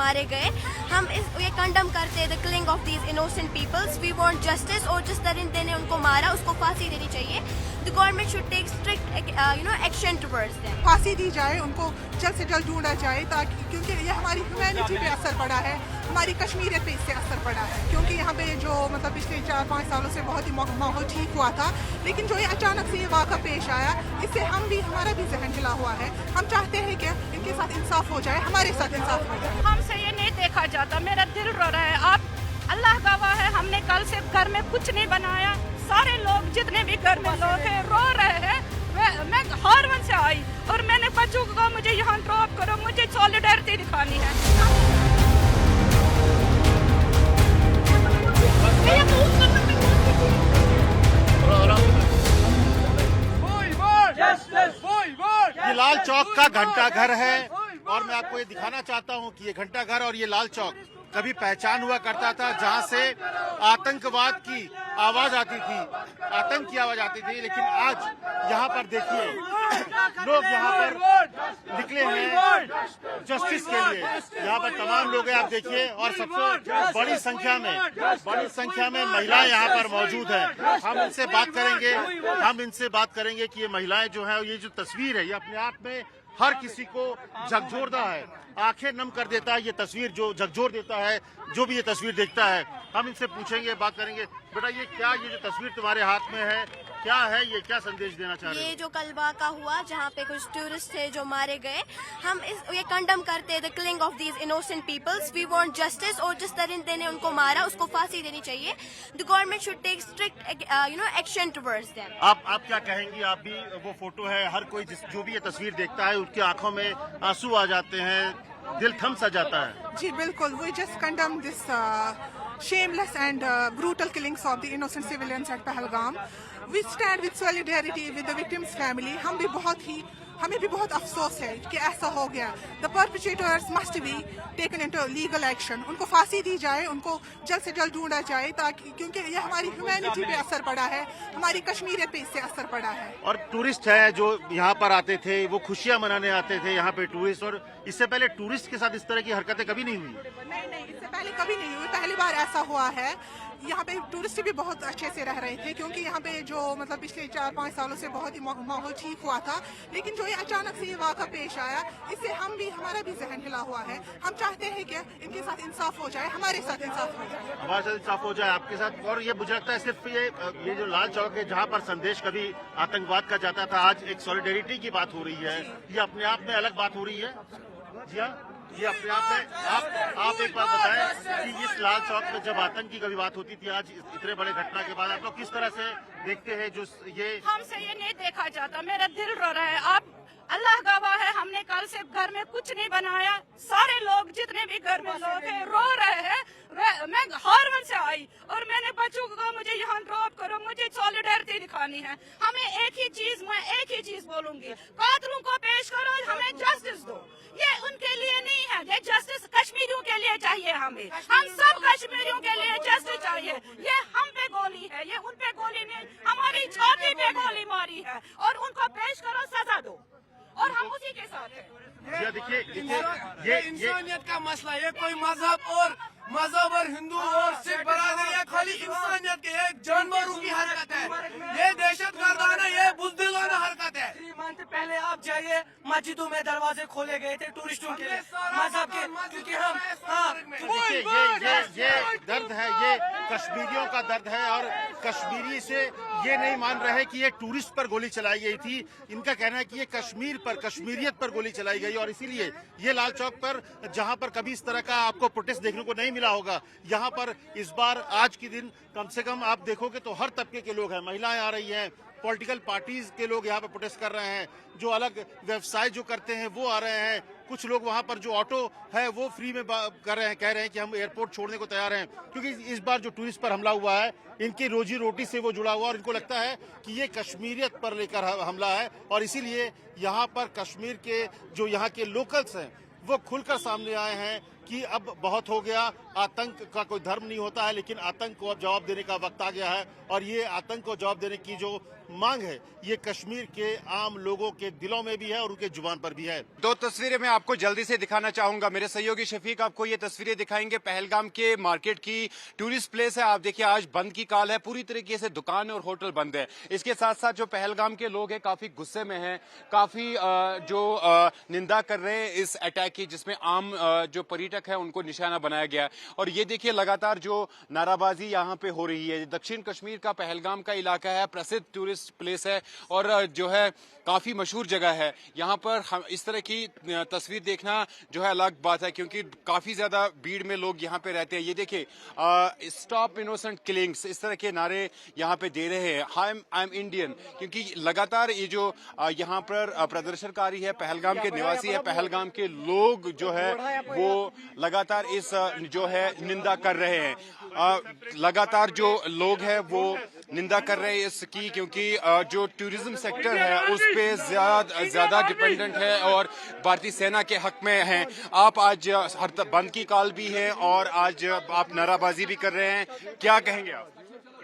मारे गए, हम ये कंडम करते हैं the killing of these innocent peoples. We want justice, और जिस दरिंदे ने उनको मारा उसको फांसी देनी चाहिए। The government should take strict action towards them. फांसी दी जाए, उनको जल्द से जल्द ढूंढा जाए, ताकि क्योंकि ये हमारी ह्यूमैनिटी पे असर पड़ा है, हमारी कश्मीरियत पे इससे असर पड़ा है। क्योंकि यहाँ पे जो मतलब पिछले 4-5 सालों से बहुत ही माहौल ठीक हुआ था, लेकिन जो ये अचानक से ये वाक़ा पेश आया, इससे हमारा भी जहन हिला हुआ है। हम चाहते हैं कि इनके साथ इंसाफ हो जाए, हमारे साथ इंसाफ हो जाए। हमसे ये नहीं देखा जाता, मेरा दिल रो रहा है। आप अल्लाह गवाह है, हमने कल से घर में कुछ नहीं बनाया। सारे लोग जितने भी घर में लोग हैं रो रहे हैं। मैं हारवन से आई और मैंने बच्चों को कहा मुझे यहाँ ड्रॉप करो, मुझे सॉलिडारिटी दिखानी है। ये लाल चौक का घंटा घर है और मैं आपको ये दिखाना चाहता हूँ कि ये घंटा घर और ये लाल चौक कभी पहचान हुआ करता था जहाँ से आतंकवाद की आवाज आती थी, आतंक की आवाज आती थी। लेकिन आज यहाँ पर देखिए लोग यहाँ पर निकले हैं जस्टिस के लिए। यहाँ पर तमाम लोग हैं, आप देखिए, और सबसे बड़ी संख्या में महिलाएं यहाँ पर मौजूद हैं। हम इनसे बात करेंगे कि ये महिलाएं जो है, ये जो तस्वीर है, ये अपने आप में हर किसी को झकझोरता है, आंखें नम कर देता है। ये तस्वीर जो झकझोर देता है, जो भी ये तस्वीर देखता है। हम इनसे पूछेंगे, बात करेंगे, बेटा ये जो तस्वीर तुम्हारे हाथ में है, क्या है ये, क्या संदेश देना चाह रहे हैं? ये जो कल वाक़ा हुआ जहाँ पे कुछ टूरिस्ट थे जो मारे गए, हम ये कंडम करते हैं the killing of these innocent peoples. We want justice, और जिस दरिंदे ने उनको मारा उसको फांसी देनी चाहिए। The government should take strict action towards them. आप क्या कहेंगी? आप भी, वो फोटो है, हर कोई जो भी ये तस्वीर देखता है उसकी आंखों में आंसू आ जाते हैं, दिल थम सा जाता है। जी बिल्कुल, we just condemn this shameless and brutal killings of the innocent civilians at Pahalgam. We stand with solidarity with the victims' family. हमें भी बहुत अफसोस है कि ऐसा हो गया। The perpetrators must be taken into legal action. उनको फांसी दी जाए, उनको जल्द से जल्द ढूंढा जाए, ताकि क्योंकि ये हमारी ह्यूमैनिटी पे असर पड़ा है, हमारी कश्मीरियत पे इससे असर पड़ा है। और टूरिस्ट है जो यहाँ पर आते थे, वो खुशियाँ मनाने आते थे यहाँ पे टूरिस्ट, और इससे पहले टूरिस्ट के साथ इस तरह की हरकतें कभी नहीं हुई। नहीं, इससे पहले कभी नहीं हुई, पहली बार ऐसा हुआ है। यहाँ पे टूरिस्ट भी बहुत अच्छे से रह रहे थे, क्योंकि यहाँ पे जो मतलब पिछले 4-5 सालों से बहुत ही माहौल ठीक हुआ था, लेकिन जो ये अचानक से ये वाक़ा पेश आया, इससे हमारा भी जहन हिला हुआ है। हम चाहते हैं कि इनके साथ इंसाफ हो जाए, हमारे साथ इंसाफ हो जाए, हमारे साथ इंसाफ हो जाए, आपके साथ। और ये मुझे लगता है सिर्फ ये जो लाल चौक है, जहाँ पर संदेश कभी आतंकवाद का जाता था, आज एक सॉलिडेरिटी की बात हो रही है। ये अपने आप में अलग बात हो रही है। जी हाँ, ये अपने आप में आप एक बात बताएं कि इस लाल चौक में जब आतंक की कभी बात होती थी, आज इतने बड़े घटना के बाद आप लोग किस तरह से देखते हैं? जो ये हमसे ये नहीं देखा जाता, मेरा दिल रो रहा है। आप अल्लाह गवाह है, हमने कल से घर में कुछ नहीं बनाया। सारे लोग जितने भी घर में लोग हैं रो रहे हैं। मैं हारवन से आई और मैंने बच्चों को कहा मुझे यहाँ ड्रॉप करो, मुझे सॉलिडारिटी दिखानी है। मैं एक ही चीज बोलूंगी, कातिलों को पेश करो, हमें जस्टिस दो। ये उनके लिए नहीं है, ये जस्टिस कश्मीरियों के लिए चाहिए। हम सब कश्मीरियों के लिए जस्टिस चाहिए। ये हम पे गोली है, ये उन पे गोली नहीं, हमारी छाती पे गोली मारी है, और उनको पेश करो, सजा दो, और हम उसी के साथ हैं। देखिए ये इंसानियत का मसला, ये कोई मजहब और हिंदू और सिख बरादरी, ये खाली इंसानियत के एक जानवरों की हरकत है। ये दहशतगर्दाना, ये बुज़दिलाना हरकत है। पहले आप जाइए, मस्जिदों में दरवाजे खोले गए थे टूरिस्टों के लिए, मजहब के, क्योंकि ये दर्द है, ये कश्मीरियों का दर्द है, और कश्मीरी से ये नहीं मान रहे कि ये टूरिस्ट पर गोली चलाई गई थी। इनका कहना है कि ये कश्मीरियत पर गोली चलाई गई, और इसीलिए ये लाल चौक पर, जहां पर कभी इस तरह का आपको प्रोटेस्ट देखने को नहीं मिला होगा, यहाँ पर इस बार आज के दिन कम से कम आप देखोगे तो हर तबके के लोग हैं। महिलाएं आ रही हैं, पॉलिटिकल पार्टीज के लोग यहाँ पे प्रोटेस्ट कर रहे हैं, जो अलग व्यवसाय जो करते हैं वो आ रहे हैं। कुछ लोग वहाँ पर जो ऑटो है वो फ्री में कर रहे हैं, कह रहे हैं कि हम एयरपोर्ट छोड़ने को तैयार हैं, क्योंकि इस बार जो टूरिस्ट पर हमला हुआ है, इनकी रोजी रोटी से वो जुड़ा हुआ, और इनको लगता है कि ये कश्मीरियत पर लेकर हमला है। और इसीलिए यहाँ पर कश्मीर के जो यहाँ के लोकल्स हैं वो खुलकर सामने आए हैं कि अब बहुत हो गया, आतंक का कोई धर्म नहीं होता है, लेकिन आतंक को अब जवाब देने का वक्त आ गया है। और ये आतंक को जवाब देने की जो मांग है ये कश्मीर के आम लोगों के दिलों में भी है और उनके जुबान पर भी है। दो तस्वीरें मैं आपको जल्दी से दिखाना चाहूंगा। मेरे सहयोगी शफीक आपको ये तस्वीरें दिखाएंगे पहलगाम के मार्केट की। टूरिस्ट प्लेस है, आप देखिए आज बंद की काल है, पूरी तरीके से दुकान और होटल बंद है। इसके साथ साथ जो पहलगाम के लोग हैं काफी गुस्से में हैं, काफी निंदा कर रहे हैं इस अटैक की जिसमें आम जो पर्यटक है उनको निशाना बनाया गया। और ये देखिए लगातार जो नाराबाजी यहाँ पे हो रही है। दक्षिण कश्मीर का पहलगाम का इलाका है, प्रसिद्ध टूरिस्ट प्लेस है और जो है काफी मशहूर जगह है। यहाँ पर हम इस तरह की तस्वीर देखना जो है अलग बात है क्योंकि काफी ज्यादा भीड़ में लोग यहाँ पे रहते हैं। ये देखिए स्टॉप इनोसेंट किलिंग्स इस तरह के नारे यहाँ पे दे रहे हैं। आई एम इंडियन, क्योंकि लगातार ये जो यहाँ पर प्रदर्शनकारी है, पहलगाम के निवासी है, पहलगाम के लोग जो है वो लगातार इस जो है निंदा कर रहे हैं। लगातार जो लोग हैं वो निंदा कर रहे हैं इसकी क्योंकि जो टूरिज्म सेक्टर है उस पे ज्यादा डिपेंडेंट है और भारतीय सेना के हक में है। आप आज बंद की काल भी है और आज आप नाराबाजी भी कर रहे हैं, क्या कहेंगे आप?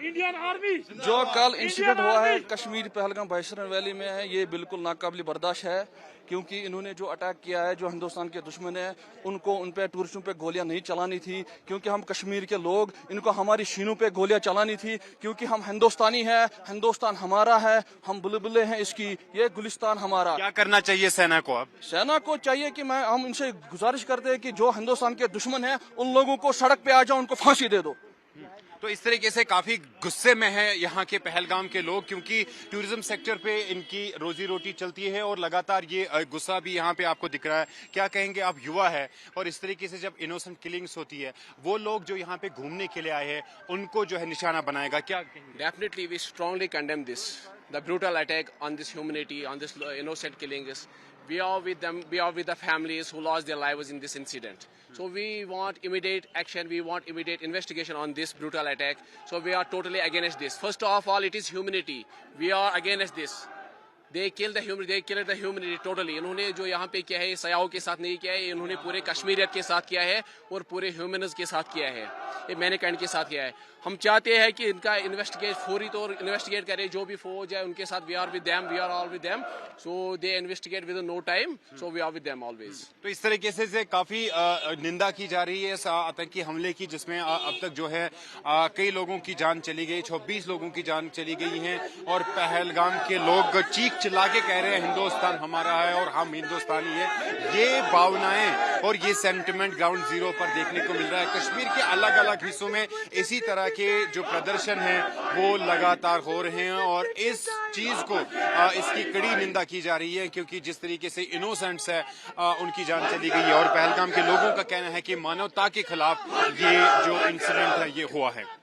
जो कल इंसिडेंट हुआ है कश्मीर पहलगाम बाइसरन वैली में है, ये बिल्कुल नाकाबिल बर्दाश्त है क्योंकि इन्होंने जो अटैक किया है, जो हिंदुस्तान के दुश्मन है, उनको उन पे टूरिस्टों पे गोलियां नहीं चलानी थी क्योंकि हम कश्मीर के लोग, इनको हमारी शीनों पे गोलियां चलानी थी क्योंकि हम हिंदुस्तानी है, हिंदुस्तान हमारा है, हम बुलबुलें हैं इसकी, ये गुलिस्तान हमारा। क्या करना चाहिए सेना को? अब सेना को चाहिए कि हम इनसे गुजारिश करते हैं कि जो हिंदुस्तान के दुश्मन है उन लोगों को सड़क पे आ जाओ, उनको फांसी दे दो। तो इस तरीके से काफी गुस्से में है यहाँ के पहलगाम के लोग क्योंकि टूरिज्म सेक्टर पे इनकी रोजी रोटी चलती है और लगातार ये गुस्सा भी यहाँ पे आपको दिख रहा है। क्या कहेंगे आप? युवा है और इस तरीके से जब इनोसेंट किलिंग्स होती है, वो लोग जो यहाँ पे घूमने के लिए आए हैं उनको जो है निशाना बनाएगा, क्या कहेंगे? Definitely, we strongly condemn this, the brutal attack on this humanity, on this innocent killings. We are with them, we are with the families who lost their lives in this incident. So we want immediate action, we want immediate investigation on this brutal attack. So we are totally against this. First of all, it is humanity. We are against this. They killed the humanity totally. इन्होंने जो यहाँ पे किया है सयाहों के साथ नहीं किया है, इन्होंने पूरे कश्मीरियत के साथ किया है और पूरे ह्यूमनिज्म के साथ किया है, ये मैनकाइंड के साथ किया है। हम चाहते हैं कि इनका इन्वेस्टिगेट फौरी तौर इन्वेस्टिगेट करे, जो भी फौज है उनके साथ we are all with them, so they investigate with no time, so we are with them always. तो इस तरीके से काफी निंदा की जा रही है इस आतंकी हमले की जिसमें अब तक जो है कई लोगों की जान चली गई, 26 लोगों की जान चली गई है और पहलगाम के लोग चीख चिल्ला के कह रहे हैं हिंदुस्तान हमारा है और हम हिंदुस्तानी है। ये भावनाएं और ये सेंटिमेंट ग्राउंड जीरो पर देखने को मिल रहा है। कश्मीर के अलग अलग हिस्सों में इसी तरह के जो प्रदर्शन हैं वो लगातार हो रहे हैं और इस चीज को इसकी कड़ी निंदा की जा रही है क्योंकि जिस तरीके से इनोसेंट्स है उनकी जान चली गई है और पहलगाम के लोगों का कहना है कि मानवता के खिलाफ ये जो इंसिडेंट है ये हुआ है।